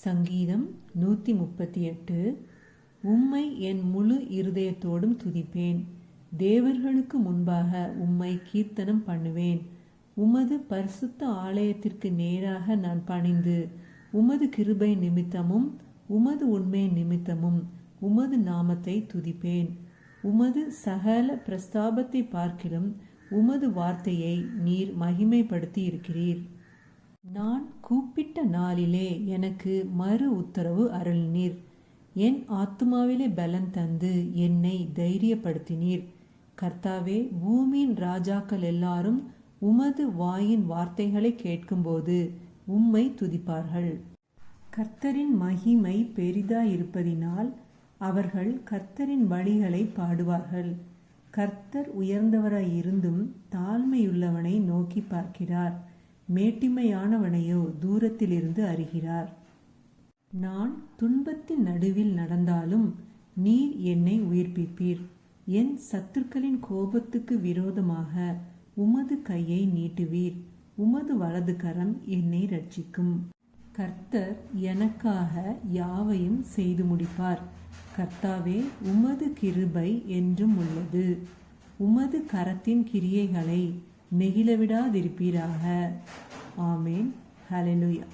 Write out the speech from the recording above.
சங்கீதம் 138. உம்மை என் முழு இருதயத்தோடும் துதிப்பேன். தேவர்களுக்கு முன்பாக உம்மை கீர்த்தனம் பண்ணுவேன். உமது பரிசுத்த ஆலயத்திற்கு நேராக நான் பணிந்து உமது கிருபை நிமித்தமும் உமது உண்மை நிமித்தமும் உமது நாமத்தை துதிப்பேன். உமது சகல பிரஸ்தாபத்தை பார்க்கிலும் உமது வார்த்தையை நீர் மகிமைப்படுத்தி இருக்கிறீர். நான் கூப்பிட்ட நாளிலே எனக்கு மறு உத்தரவு அருளினீர். என் ஆத்துமாவிலே பலன் தந்து என்னை தைரியப்படுத்தினீர். கர்த்தாவே, பூமியின் ராஜாக்கள் எல்லாரும் உமது வாயின் வார்த்தைகளை கேட்கும்போது உம்மை துதிப்பார்கள். கர்த்தரின் மகிமை பெரிதாயிருப்பதினால் அவர்கள் கர்த்தரின் வழிகளை பாடுவார்கள். கர்த்தர் உயர்ந்தவராயிருந்தும் தாழ்மையுள்ளவனை நோக்கி பார்க்கிறார். மேட்டிமையானவனையோ தூரத்திலிருந்து அறிகிறார். நான் துன்பத்தின் நடுவில் நடந்தாலும் நீர் என்னை உயிர்ப்பிப்பீர். என் சத்துருக்களின் கோபத்துக்கு விரோதமாக உமது கையை நீட்டுவீர். உமது வலது கரம் என்னை ரட்சிக்கும். கர்த்தர் எனக்காக யாவையும் செய்து முடிப்பார். கர்த்தாவே, உமது கிருபை என்றும் உள்ளது. உமது கரத்தின் கிரியைகளை நெகிழவிடாதிருப்பீராக. ஆமேன். ஹல்லேலூயா.